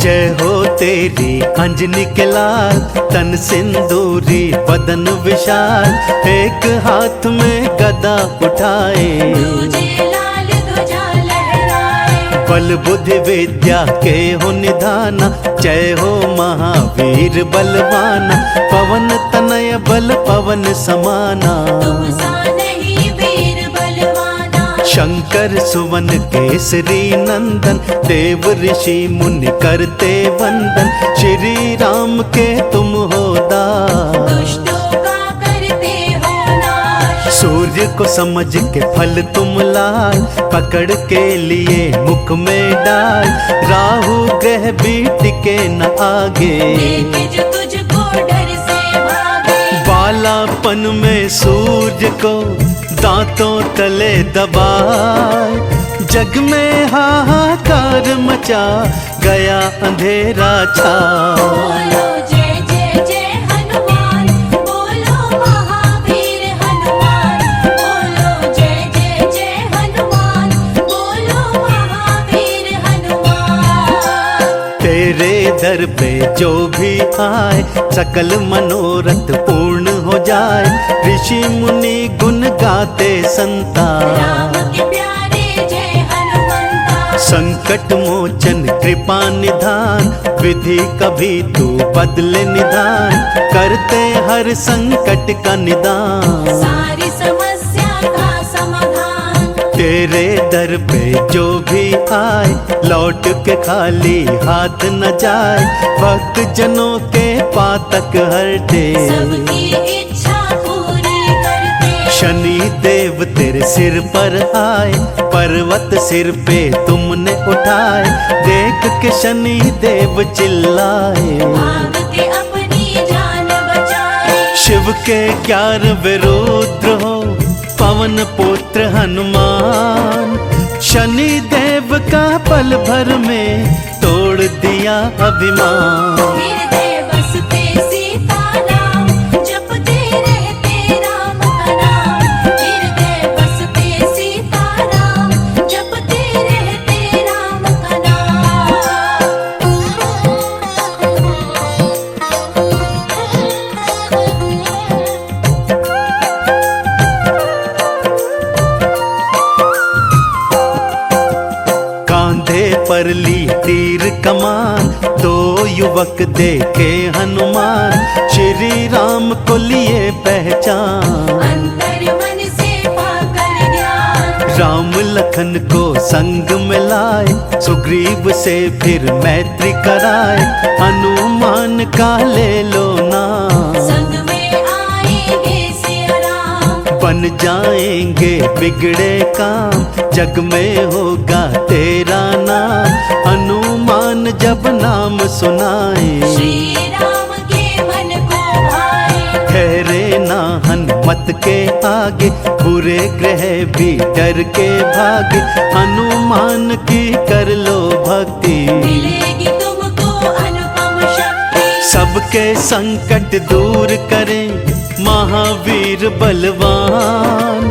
जय हो तेरी अंजनी के लाल, तन सिंदूरी बदन विशाल, एक हाथ में गदा उठाए, बल बुद्धि विद्या के हो निधाना। जय हो महावीर बलवाना, पवन तनय बल पवन समाना। शंकर सुवन केसरी नंदन, देव ऋषि मुनि करते वंदन। श्री राम के तुम हो दास, सूर्य को समझ के फल तुम लाए, पकड़ के लिए मुख में डाल। राहु ग्रह भी टिके न आगे, बालापन में सूर्य को दांतों तले दबाए। जग में हाहाकार मचा गया, अंधेरा छा। तेरे दर पे जो भी आए, सकल मनोरथ पूर्ण हो जाए। ऋषि मुनि गुण गाते संता, संकट मोचन कृपा निधान। विधि कभी तू बदले निधान, करते हर संकट का निदान। सारी समस्या का समाधान, तेरे दर पे जो भी आए, लौट के खाली हाथ न जाए। भक्त जनों के पातक हरते, सबकी इच्छा पूरी करते। शनि देव तेरे सिर पर आए, पर्वत सिर पे तुमने उठाए। देख के शनि देव चिल्लाए, भाग के अपनी जान बचाए। शिव के 11 रुद्र हो, पवन पुत्र हनुमान। शनि देव का पल भर में तोड़ दिया अभिमान। हृदय बसते सीताराम, जपते रहते राम का नाम। हृदय बसते सीताराम, जपते रहते राम का पर ली तीर कमान, दो युवक देखे हनुमान। श्री राम को लिए पहचान, अंतर मन से पाकर ज्ञान। राम लखन को संग मिलाए, सुग्रीव से फिर मैत्री कराए। हनुमान का ले लो नाम, संग में आएंगे सिया राम। बन जाएंगे बिगड़े काम, जग में होगा तेरा नाम। हनुमान जब नाम सुनाए, श्री राम के मन को भाए। ठहरे ना हनुमत के आगे, बुरे ग्रह भी डर के भागे। हनुमान की कर लो भक्ति, मिलेगी तुमको अनुपम शक्ति। सबके संकट दूर करें महावीर बलवान।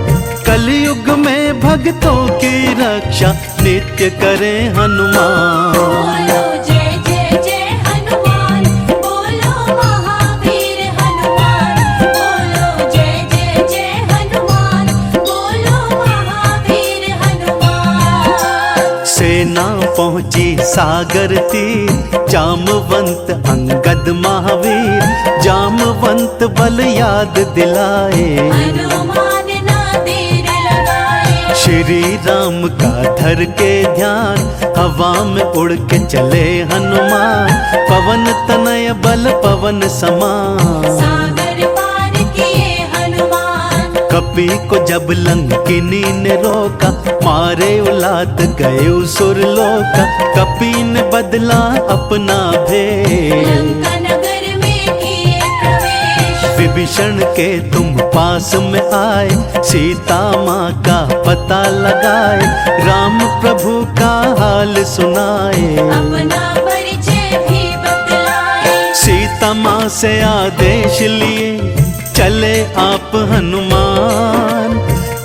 कलयुग में भक्तों की रक्षा नित्य करें हनुमान। बोलो जय जय जय हनुमान, बोलो महावीर हनुमान। बोलो जय जय जय हनुमान, बोलो महावीर हनुमान। सेना पहुंची सागर तीर, जामवंत अंगद महावीर। जामवंत बल याद दिलाए, हनुमान ना देर लगाए। श्री राम का धर के ध्यान, हवा में उड़ के चले हनुमान। पवन तनय बल पवन समान, सागर पार किए हनुमान। कपि को जब लंकिनी ने रोका, मारे उलात गए सुरलोका। कपि ने बदला अपना भेष, लंका नगर में किए प्रवेश। विभीषण के तुम पास में आए, सीता माँ का पता लगाए। राम प्रभु का हाल सुनाए, अपना परिचय भी बतलाए। सीता माँ से आदेश लिए चले आप हनुमान।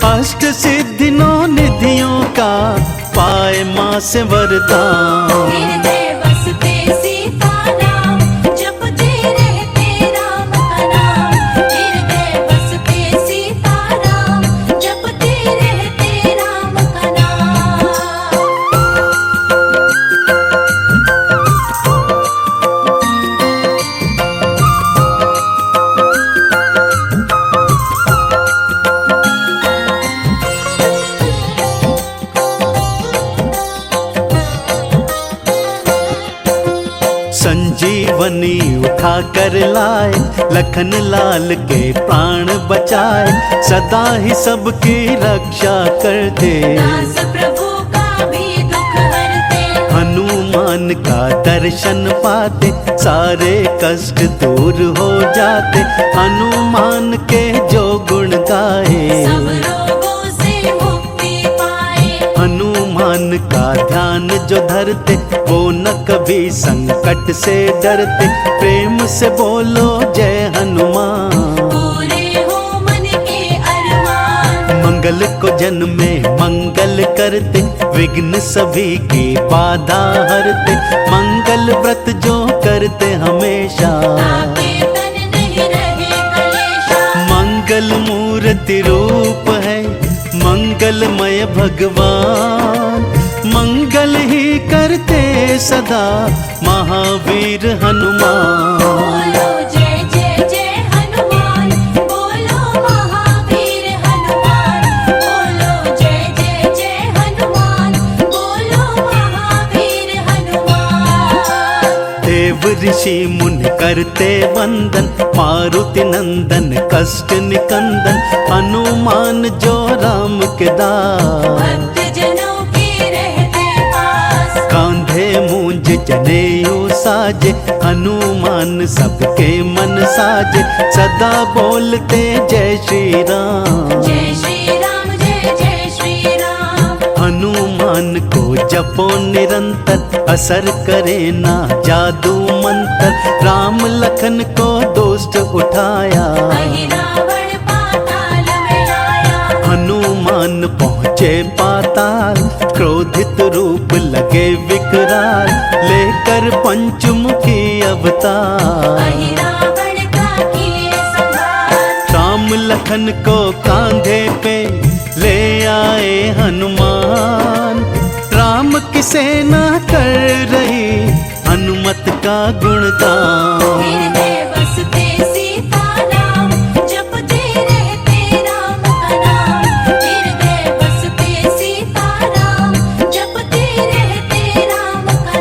अष्ट सिद्धि नौ निधियों का पाए माँ से वरदान। हृदय बसते संजीवनी उठा कर लाए, लखन लाल के प्राण बचाए, सदा ही सबकी रक्षा करते। दास प्रभु का भी दुख हरते, हनुमान का दर्शन पाते, सारे कष्ट दूर हो जाते। हनुमान के जो गुण गाए, सब रोगों से मुक्ति पाए। हनुमान का ध्यान जो धरते, वो न कभी संकट से डरते। प्रेम से बोलो जय हनुमान, पूरे हो मन के अरमान। मंगल को जन में मंगल करते, विघ्न सभी की बाधा हरते। मंगल व्रत जो करते हमेशा, ताके तन नहीं रहे कलेशा। मंगल मूर्ति रूप है मंगलमय भगवान। मंगल ही करते सदा महावीर हनुमान। बोलो जय जय जय हनुमान, बोलो महावीर हनुमान। बोलो जय जय जय हनुमान, बोलो महावीर हनुमान। देव ऋषि मुनि करते वंदन, मारुति नंदन कष्ट निकंदन। हनुमान जो राम के दास, भक्त जनों के रहते पास। कांधे मूंज जनेऊ साजे, हनुमान सबके मन साजे। सदा बोलते जय श्री राम, जय श्री राम, जय जय श्री राम। हनुमान को जपो निरंतर, असर करे ना जादू मंत्र। राम लखन को दुष्ट उठाया, वही रावण पाताल में लाया। हनुमान पहुँचे पाताल, क्रोधित रूप लगे विकराल। लेकर पंचमुखी अवतार, वही रावण का किए संहार। राम लखन को कांधे पे ले आए हनुमान। राम की सेना कर रही हनुमत का गुणगान। हृदय बसते सीता नाम, जपते रहते राम का नाम। हृदय बसते सीता नाम, जपते रहते राम का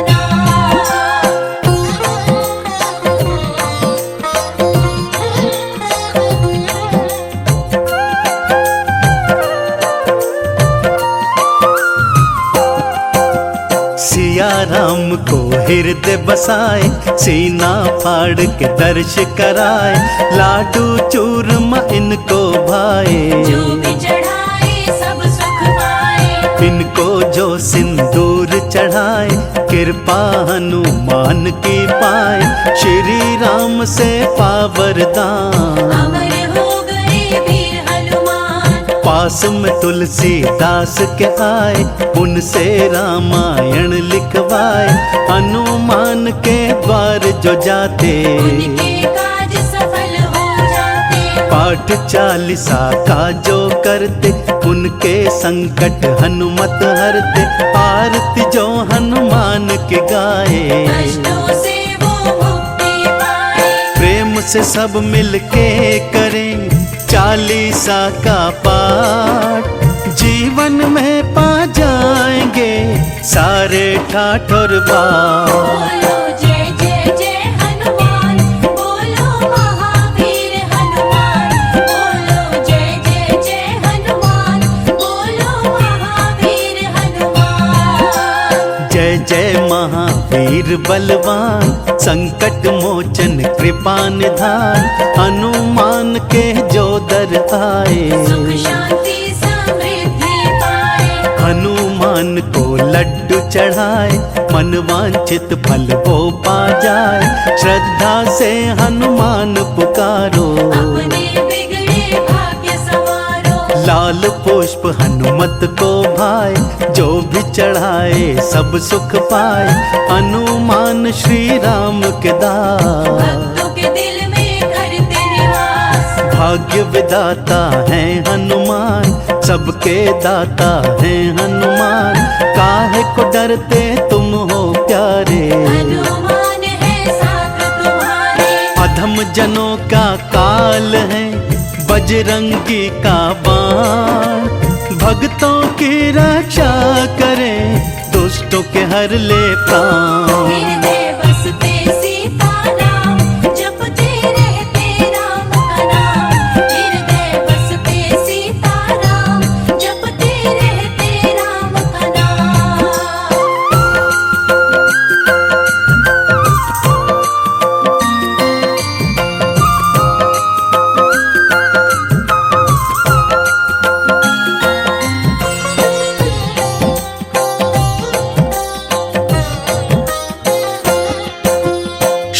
सिया राम को हृदय बसाए, सीना फाड़ के दर्श कराए। लाडू चूरमा इनको भाए, जो भी चढ़ाए सब सुख पाए। इनको जो सिंदूर चढ़ाए, कृपा हनुमान की पाए। श्री राम से पावरदान, अमर हो गए वीर हनुमान। पास में तुलसीदास के आए, उनसे रामायण लिखवाए। हनुमान के द्वार जो जाते, उनके काज सफल हो जाते। पाठ चालीसा का जो करते, उनके संकट हनुमत हरते। आरती जो हनुमान के गाए, कष्टों से वो मुक्ति पाए। प्रेम से सब मिलके करें चालीसा का पाठ। जीवन में पा जाएंगे सारे ठाठ और बाट। बोलो जय जय जय हनुमान, बोलो महावीर हनुमान। बोलो जय जय जय हनुमान, बोलो महावीर हनुमान। जय जय महावीर बलवान, संकट मोचन कृपा निधान। हनुमान के जो दर आए, सुख शांति समृद्धि पाए। हनुमान को लड्डू चढ़ाए। मन वांछित फल वो पा जाए। श्रद्धा से हनुमान पुकारो, अपने बिगड़े भाग्य संवारो। लाल पुष्प हनुमत को भाए। जो भी चढ़ाए सब सुख पाए। हनुमान श्री राम के दास, भक्तों के दिल में करते निवास। भाग्य विदाता है हनुमान, सबके दाता है हनुमान। काहे को डरते तुम हो प्यारे, हनुमान है साथ तुम्हारे। अधम जनों का काल है बजरंगी का बाण। भक्तों की रक्षा करे, दुष्टों के हर ले प्राण। हृदय बसते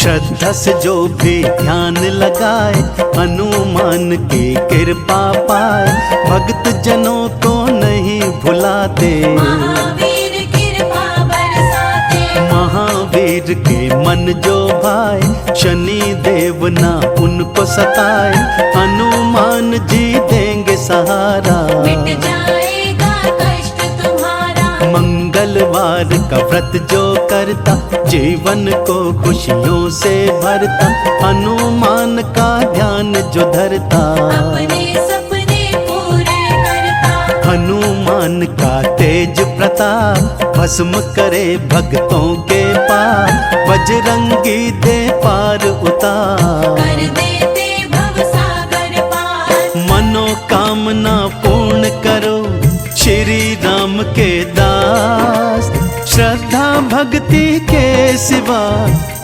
श्रद्धा से जो भी ध्यान लगाए हनुमान की कृपा पाए। भक्त जनों को नहीं भुलाते, महावीर कृपा बरसाते। महावीर के मन जो भाए शनि देव ना उनको सताए। हनुमान जी देंगे सहारा, मिट जाएगा कष्ट तुम्हारा। मंगलवार का व्रत जो करता जीवन को खुशियों से भरता। हनुमान का ध्यान जो धरता अपने सपने पूरे करता। हनुमान का तेज प्रताप भस्म करे भक्तों के पाप। बजरंगी दे पार उतार, कर देते भवसागर पार। मनोकामना पूर्ण करो श्री राम के दास। श्रद्धा भक्ति के सिवा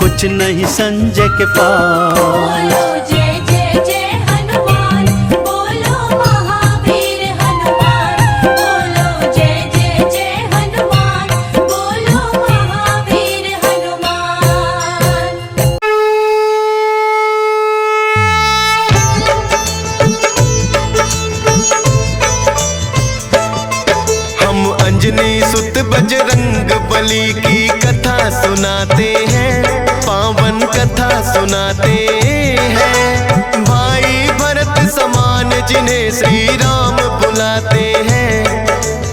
कुछ नहीं संजय के पास। बोलो जय जय जय हनुमान, बोलो महावीर हनुमान। बोलो जय जय जय हनुमान, बोलो महावीर हनुमान। हम अंजनी सुत बजरंग बली की कथा सुनाते हैं, पावन कथा सुनाते हैं। भाई भरत समान जिन्हें श्री राम बुलाते हैं,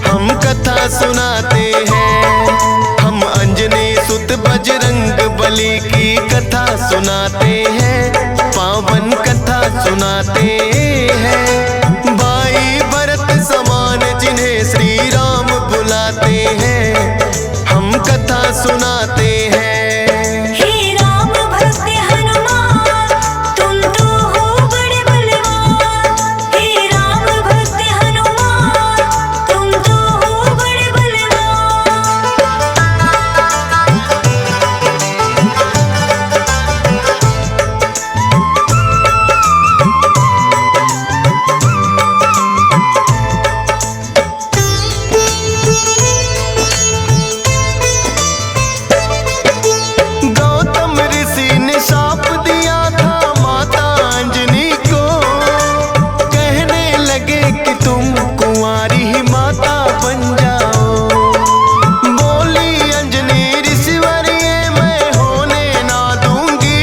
हम कथा सुनाते हैं। हम अंजनी सुत बजरंग बली की कथा सुनाते हैं, पावन कथा सुनाते हैं। भाई भरत समान जिन्हें श्री राम बुलाते हैं, हम कथा सुनाते हैं। हे राम भक्त हनुमान, तुम तो हो बड़े बलवान। हे राम भक्त हनुमान, तुम तो हो बड़े बलवान। गौतम ऋषि ने शाप दिया था माता अंजनी को, कहने लगे कि तुम कुंवारी ही माता बन जाओ। बोली अंजनी ऋषिवर ये मैं होने ना दूंगी,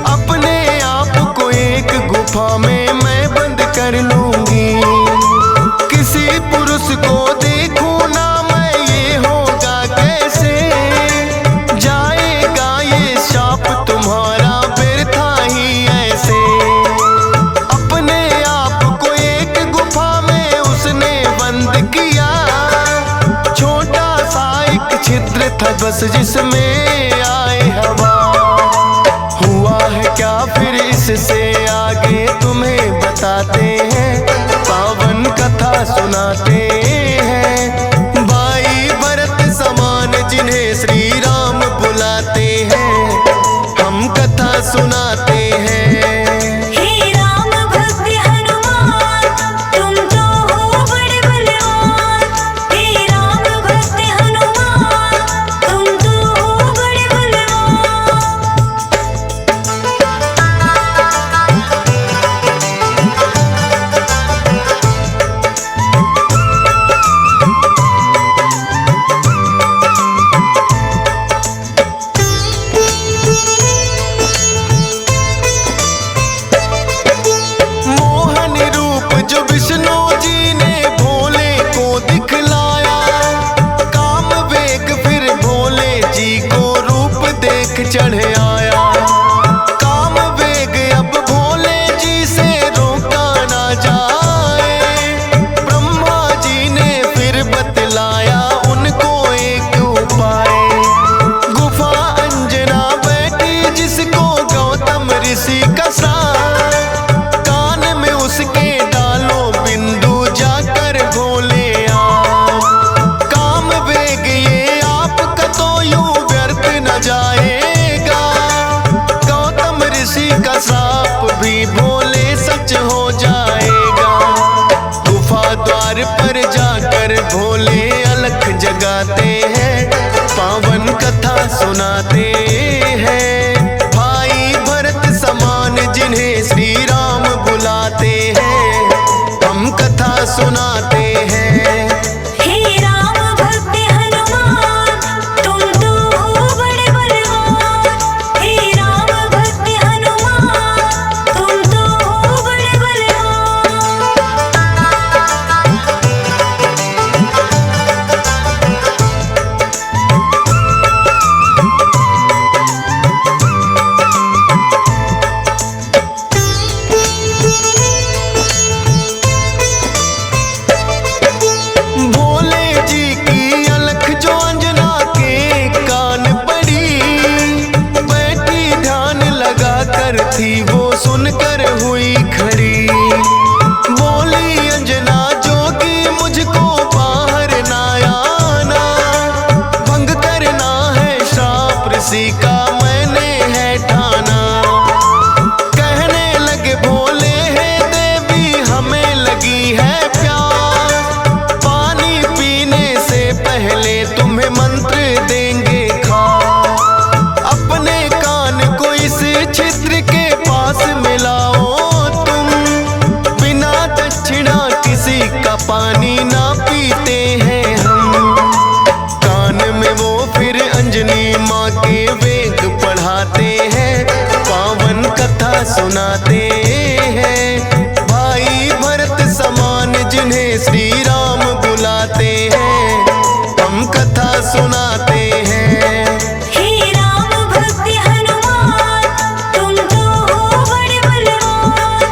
अपने आप को एक गुफा में मैं बंद कर लूंगी। किसी पुरुष को देखूं ना मैं ये होगा कैसे, जाएगा ये शाप तुम्हारा व्यर्था ही ऐसे। अपने आप को एक गुफा में उसने बंद किया, छोटा सा एक छिद्र था बस जिसमें आए हवा। हुआ है क्या फिर इससे आगे तुम्हें बताते हैं, पावन कथा सुनाते हैं। भाई भरत समान जिन्हें श्री राम बुलाते हैं, हम कथा सुनाते हैं। हे राम भक्त हनुमान, तुम तो हो बड़े बलवान। हे राम भक्त हनुमान, तुम तो हो बड़े बलवान। मोहन रूप जो विष्णु जी ने भोले को दिखलाया, काम वेग फिर भोले जी को रूप देख चढ़ आया। काम वेग अब भोले जी से रोका ना जाए, ब्रह्मा जी ने फिर बतलाया उनको एक उपाय। गुफा अंजना बैठी जिसको गौतम ऋषि का साथ, कान में उसके डालो बिंदु जाकर भोले आप। काम वेग ये आपका तो यूं व्यर्थ न जाएगा, गौतम ऋषि का श्राप भी भोले सच हो जाएगा। गुफा द्वार पर जाकर भोले अलख जगाते हैं, पावन कथा सुनाते हैं। सुनाते हैं। हे राम भक्त हनुमान तुम तो हो बड़े बलवान। हे राम भक्त हनुमान तुम तो हो बड़े बलवान। भोले जी की अलख जो अंजना के कान पड़ी, बैठी ध्यान लगा कर थी वो सुनकर हुई खड़ी। बोली अंजना जोगी मुझको बाहर ना आना, भंग करना है श्राप ऋषि का मैंने है ठाना। कहने लगे भोले है देवी हमें लगी है प्यास, पानी पीने से पहले तुम्हें मंत्र देंगे खास। अपने कान को इस छिद्र के पास मिलाओ तुम, बिना दक्षिणा किसी का पानी ना पीते हैं हम। कान में वो फिर अंजनी माँ के वेद पढ़ाते हैं, पावन कथा सुनाते हैं। भाई भरत समान जिन्हें श्री राम बुलाते हैं, हम कथा सुनाते हैं। हे राम भक्त हनुमान तुम तो हो बड़े बलवान।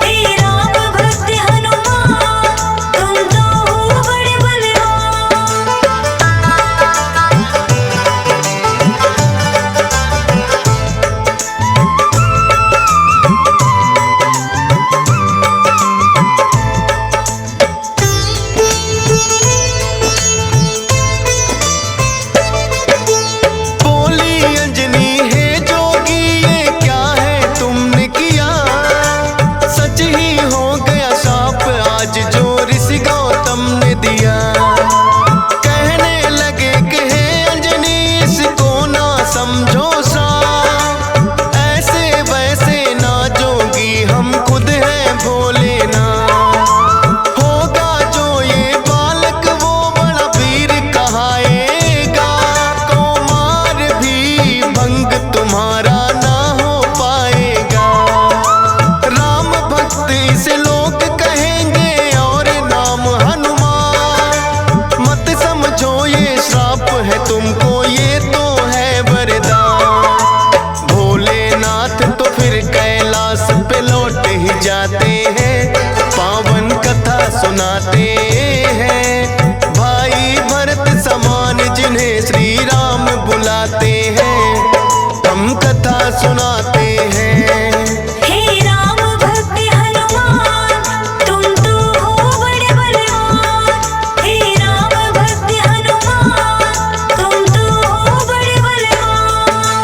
हे राम भक्त हनुमान तुम तो हो बड़े बलवान। बोली अंजनी है जोगी ये क्या है तुमने किया, सच ही हो गया शाप आज जो ऋषि गौतम ने दिया। कहने लगे कि हे अंजनी इसको ना समझो श्राप, ऐसे वैसे ना जोगी हम खुद हैं भोले ना। होगा जो ये बालक वो बड़ा वीर कहाएगा, कुमार भी भंग तुम्हारा ना हो पाएगा। राम भक्त इसे लोग कहेंगे और नाम हनुमान, मत समझो ये श्राप है तुमको ये तो है वरदान। भोलेनाथ तो फिर कैलाश पे लौट ही जाते हैं, पावन कथा सुनाते हैं। भाई भरत समान जिन्हें श्री राम बुलाते हैं, हम कथा सुनाते हैं। हे राम भक्त हनुमान तुम तो हो बड़े बलवान। हे राम भक्त हनुमान तुम तो हो बड़े बलवान।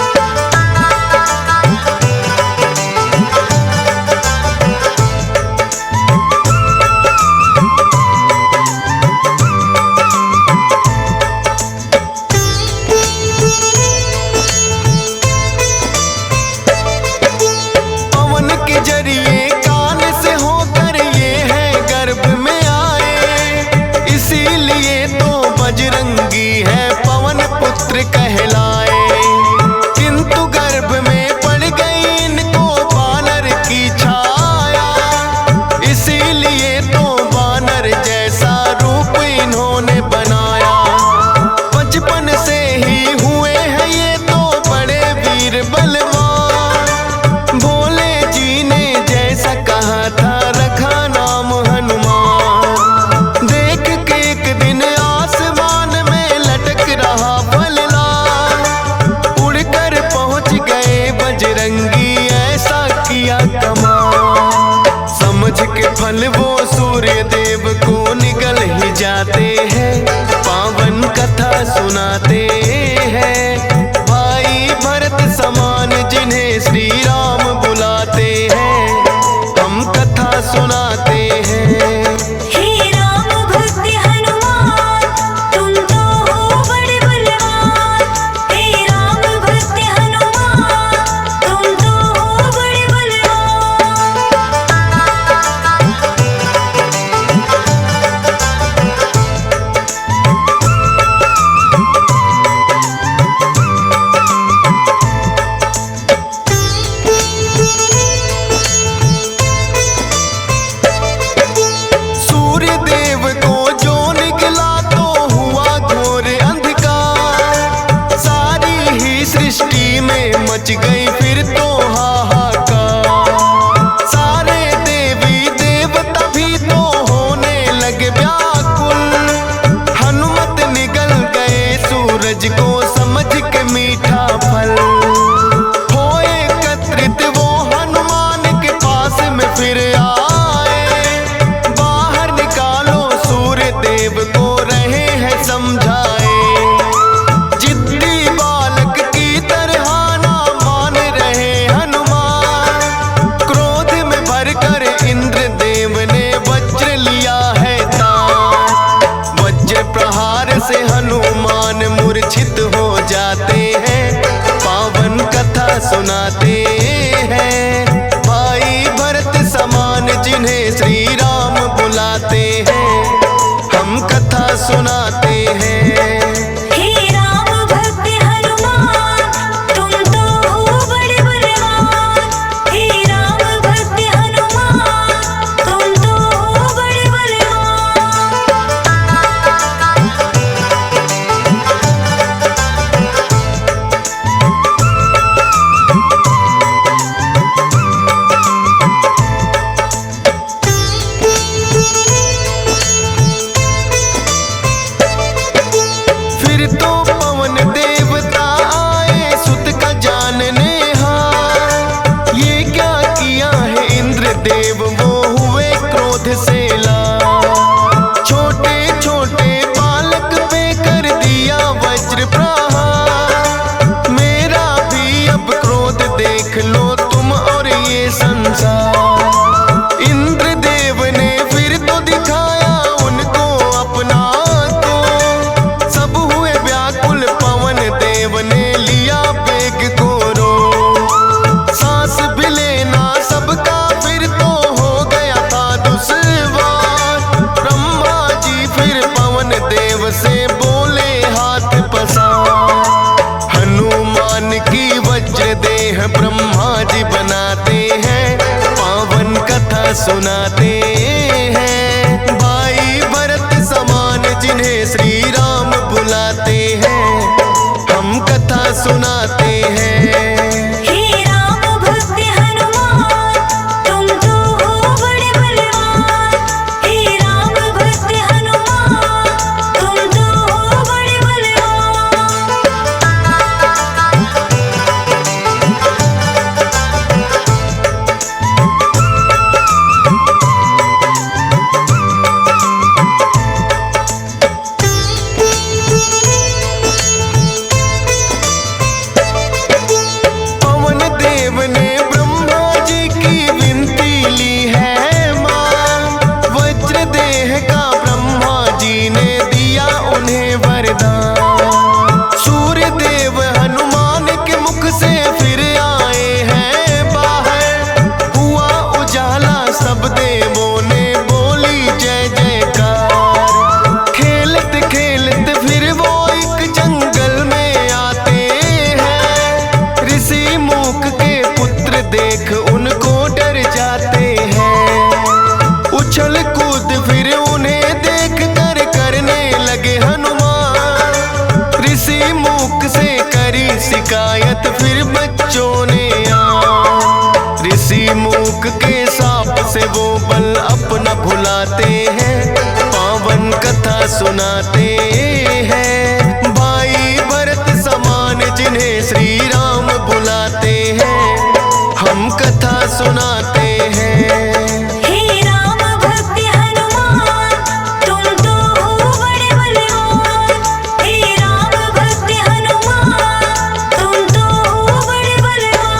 पवन के जरिए कान से होकर ये है गर्भ में आए, इसीलिए तो बजरंगी है पवन पुत्र कहलाए। किंतु गर्भ में पड़ गई इनको बानर की छाया, इसीलिए तो बानर जैसा रूप इन्होंने बनाया। बचपन से ही हुए हैं ये तो बड़े वीर बलवान, भोले जी ने जैसा कहा था रखा नाम हनुमान। देख के एक दिन आसमान में लटक रहा फलदार, उड़कर पहुंच गए बजरंगी ऐसा किया कमाल। समझ के फल वो सूर्य देव को निगल ही जाते हैं, पावन कथा सुनाते हैं। भाई भरत समान जिन्हें श्री राम बुलाते हैं, हम कथा सुनाते हैं। हे राम भक्त हनुमान तुम तो हो बड़े बलवान। हे राम भक्त हनुमान तुम तो हो बड़े बलवान। धरती में मच गई फिर तो हाहाकार। सारे देवी देवता भी तो होने लगे व्याकुल। हनुमत निगल गए सूरज को समझ के मीठा फल। हो एकत्रित वो हनुमान के पास में फिर आए। बाहर निकालो सूर्य देव को रहे हैं समझाए। जिद्दी बालक की तरह ना मान रहे हनुमान। क्रोध में भरकर इंद्र देव ने वज्र लिया है तान। वज्र प्रहार से हनुमान मूर्छित हो जाते हैं। पावन कथा सुनाते हैं भाई भरत समान जिन्हें श्री राम बुलाते हैं। हम कथा सुनाते हैं। हे राम भक्त हनुमान तुम तो हो बड़े बलवान। हे राम भक्त हनुमान तुम तो हो बड़े बलवान। फिर तो पवन देवता आए सुत का जानने हार। ये क्या किया है इंद्र देव वो हुए क्रोध से लाल। छोटे छोटे बालक पे कर दिया वज्र प्रहार। मेरा भी अब क्रोध देख लो तुम और ये संसार। इंद्र देव ने फिर तो दिखाया उनको अपना तो। सब हुए व्याकुल पवन देव ने लिया बेग को रो। सांस भी लेना सबका फिर तो हो गया था दुश्वार। ब्रह्मा जी फिर पवन देव से बोले हाथ पसार। हनुमान की वज्र देह ब्रह्मा जी बनाते हैं। पावन कथा सुनाते हैं भाई भरत समान जिन्हें श्री राम बुलाते हैं। हम कथा सुनाते हैं। हे राम भक्त हनुमान तुम तो हो बड़े बलवान। हे राम भक्त हनुमान तुम तो हो बड़े बलवान। पवन देव ने ब्रह्मा जी की विनती ली है मान। वज्र देह का ब्रह्मा जी ने दिया उन्हें वरदान। सूर्य देव हनुमान के मुख से फिर आए हैं बाहर। हुआ उजाला सब देवों ने बोली जय जयकार। खेलत खेलत फिर वो एक जंगल में आते हैं। ऋषि मूक के पुत्र देख उनको डर जाते हैं। उछल कूद फिर उन्हें देख कर करने लगे हनुमान। ऋषि मूक से करी शिकायत फिर बच्चों ने आ। ऋषि मूक के साप से वो बल अपना भुलाते हैं। पावन कथा सुनाते हैं भाई भरत समान जिन्हें श्री राम बुलाते हैं। हम कथा सुनाते हैं। हे राम भक्त हनुमान तुम तो हो बड़े बलवान। हे राम भक्त हनुमान तुम तो हो बड़े बलवान।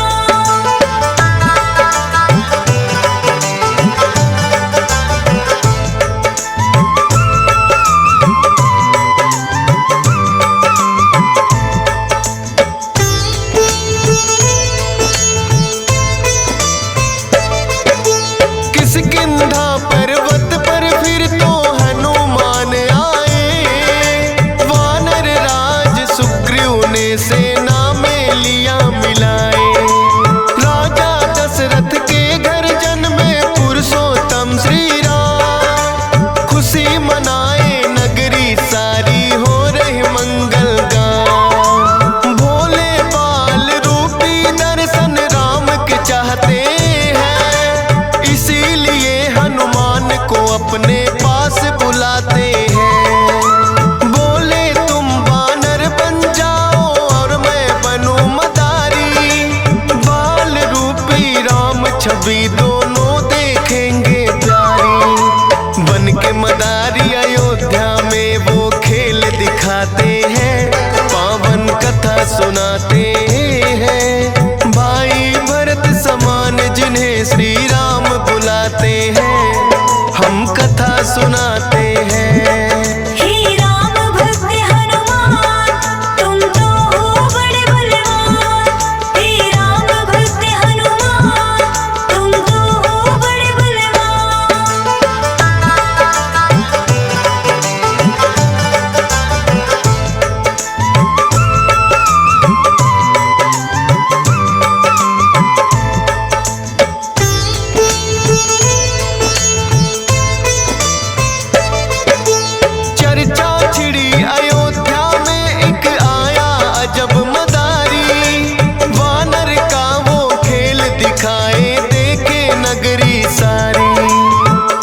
सुनाते हैं। हे राम भक्त हनुमान तुम तो हो बड़े बलवान। हे राम भक्त हनुमान तुम तो हो बड़े बलवान। चर्चा छिड़ी अयोध्या में एक आया अजब मदारी। वानर का वो खेल दिखाए देखे नगरी सारी।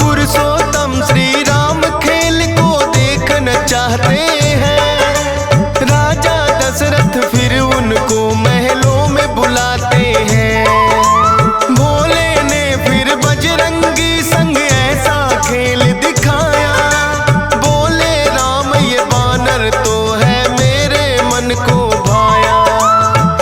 पुरुषोत्तम श्री राम खेल को देखना चाहते हैं। राजा दशरथ फिर उनको महलों में बुलाते हैं। भोले ने फिर बजरंगी संग ऐसा खेल दिखाया। बोले राम ये बानर तो है मेरे मन को भाया।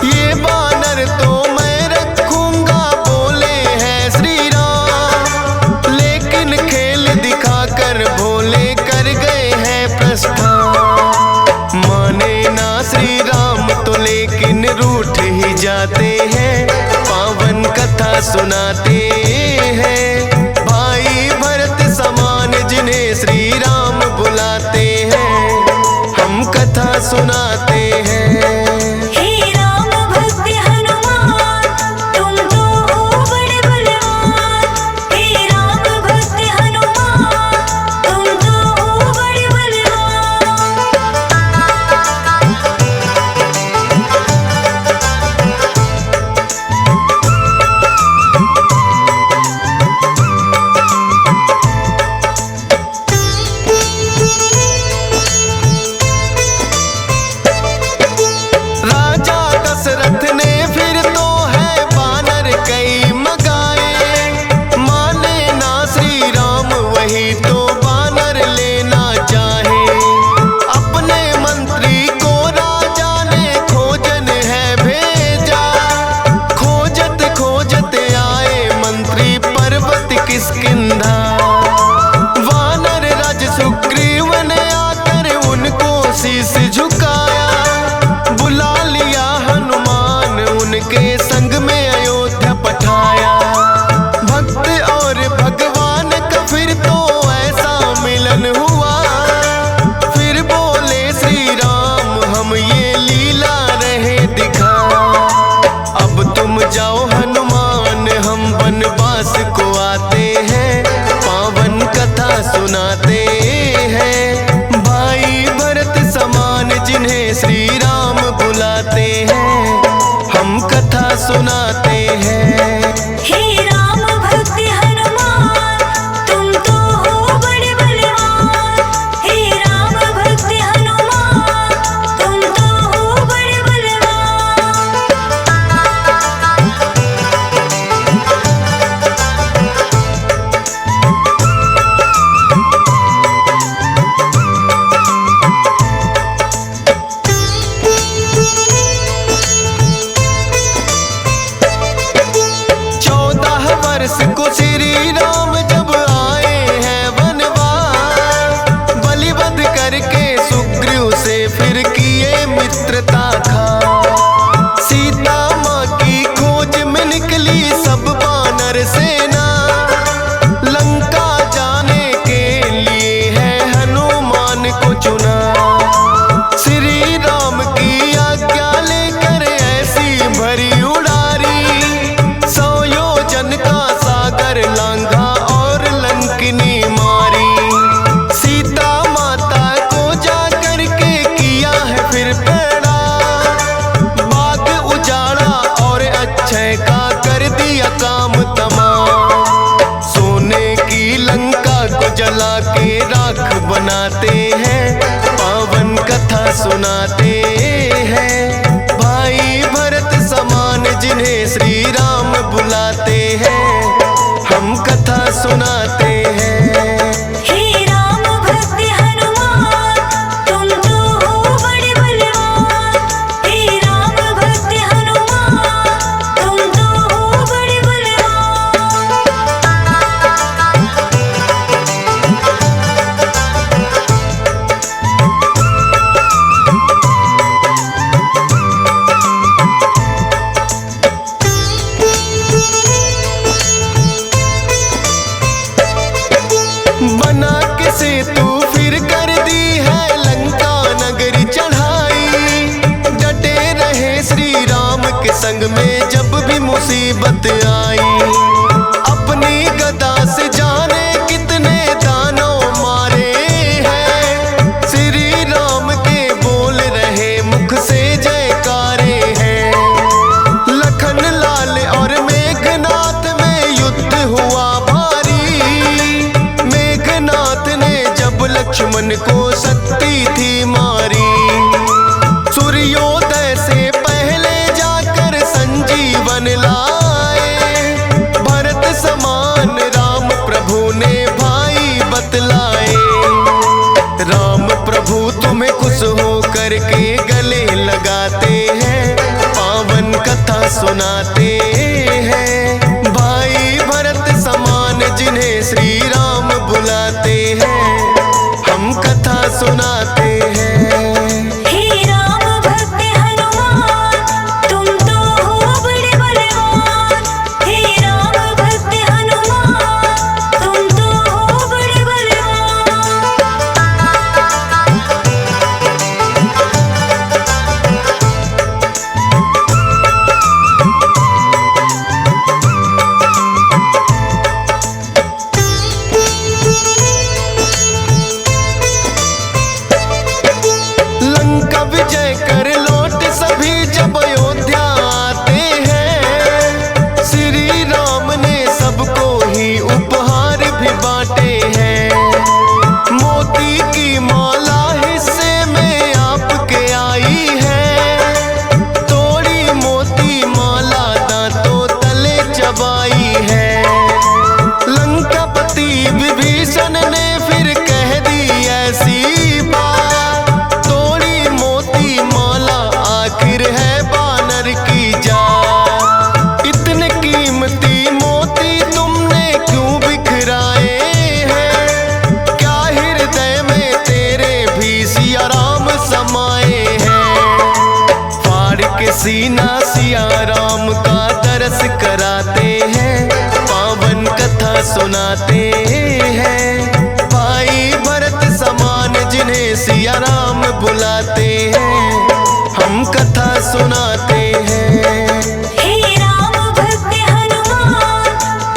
ये बानर तो मैं रखूंगा बोले हैं श्री राम। लेकिन खेल दिखाकर भोले कर गए हैं प्रस्थान। माने ना श्री राम तो लेकिन रूठ ही जाते हैं। पावन कथा सुनाते हैं भाई भरत समान जिन्हें श्री राम बुलाते हैं। हम कथा सुनाते हैं। हे राम भक्त हनुमान तुम तो हो बड़े बलवान। हे राम भक्त हनुमान तुम तो हो बड़े बलवान। राजा दशरथ ने फिर तो है बानर कई मगाए। माने ना श्री राम वही तो बानर लेना चाहे। अपने मंत्री को राजा ने खोजन है भेजा। खोजत खोजत आए मंत्री पर्वत किष्किंधा। वानर राज सुग्रीव ने आकर उनको शीश झुकाया। बुला लिया हनुमान उनके संग में अयोध्या पठाया। भक्त और भगवान का फिर तो ऐसा मिलन हुआ। फिर बोले श्री राम हम ये लीला रहे दिखा। अब तुम जाओ हनुमान हम वनवास को आते हैं। पावन कथा सुनाते हैं भाई भरत समान जिन्हें श्री राम बुलाते हैं। हम कथा सुनाते हैं। हे राम भक्त हनुमान तुम तो हो बड़े बलवान। हे राम भक्त हनुमान तुम तो हो बड़े बलवान। वर्ष को श्री राम जब आए हैं वनवास। बलिवध करके सुग्रीव से फिर किए मित्रता खा। सीता माँ की खोज में निकली सब बानर सेना। लंका जाने के लिए है हनुमान को चुना। श्री राम की आज्ञा लेकर ऐसी भरी उड़ारी। 100 योजन का सागर लांघा और लंकिनी मारी। सीता माता को जा करके किया है फिर पैड़ा। बाग उजाड़ा और अक्षय का कर दिया काम तमाम। सोने की लंका को जला के राख बनाते हैं। पावन कथा सुनाते हैं भाई भरत समान जिन्हें श्री राम बुलाते हैं। हम कथा सुनाते हैं। हे राम भक्त हनुमान तुम तो हो बड़े बलवान। हे राम भक्त हनुमान तुम तो हो बड़े बलवान। में जब भी मुसीबत आई, अपनी गदा से जाने कितने दानों मारे हैं। श्री राम के बोल रहे मुख से जयकारे हैं। लखन लाल और मेघनाथ में युद्ध हुआ भारी, मेघनाथ ने जब लक्ष्मण को शक्ति थी मारी। सूर्योदय से पहले जाकर संजीवन लाए, भरत समान राम प्रभु ने भाई बतलाए। राम प्रभु तुम्हें खुश हो करके गले लगाते हैं, पावन कथा सुनाते हैं। भाई भरत समान जिन्हें श्री राम बुलाते हैं, हम कथा सुनाते हैं। हे राम भक्त हनुमान, तुम तो हो बड़े बलवान। हे राम भक्त हनुमान, तुम तो हो बड़े बलवान। लंका विजय कर लौट सभी जब अयोध्या आते हैं, श्री राम ने सबको ही उपहार भी बांटे हैं। मोती की माला हिस्से में आपके आई है, तोड़ी मोती माला दांतों तले चबाई है। लंकापति विभीषण ने फिर कह दी ऐसी बात, तोड़ी मोती माला आखिर है बानर की जात। इतने कीमती मोती तुमने क्यों बिखराए हैं, क्या हृदय में तेरे भी सिया राम समाए हैं। फाड़ के सीना सिया राम का दरस कराते हैं, पावन कथा सुनाते हैं। भाई भरत समान जिन्हें सिया राम बुलाते हैं, हम कथा सुनाते हैं। हे राम भक्त हनुमान,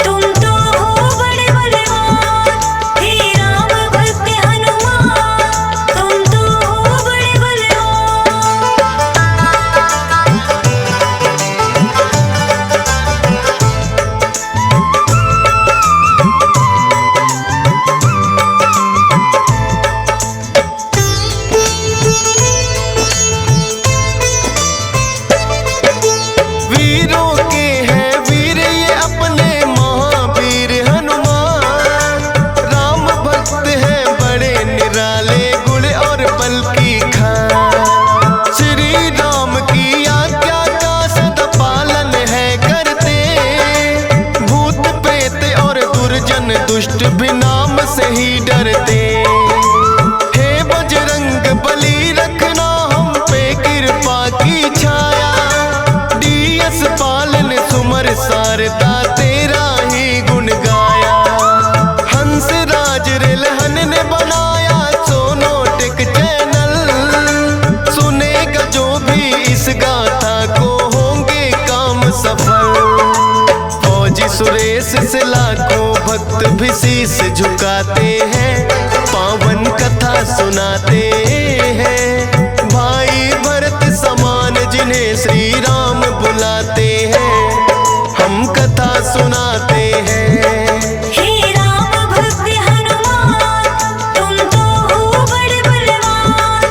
तुम तो हो बड़े बलवान। हे राम भक्त हनुमान, तुम तो हो बड़े बलवान। वीरों के हैं वीर ये अपने महावीर हनुमान, राम भक्त हैं बड़े निराले गुण और बल की खान। श्री राम की आज्ञा का सदा पालन है करते, भूत प्रेत और दुर्जन दुष्ट भी नाम से ही डरते। हे बजरंग बली रखना हम पे कृपा की छाया, डीएस पालन सुमर सारदा तेरा ही गुण गाया। हंस राज रेलहन ने बनाया सोनोटिक चैनल, सुनेगा जो भी इस गाथा को होंगे काम सफल। फौजी सुरेश से लाखों भक्त भी शीस झुकाते हैं, पावन कथा सुनाते हैं। भाई भरत समान जिन्हें श्री राम बुलाते हैं, हम कथा सुनाते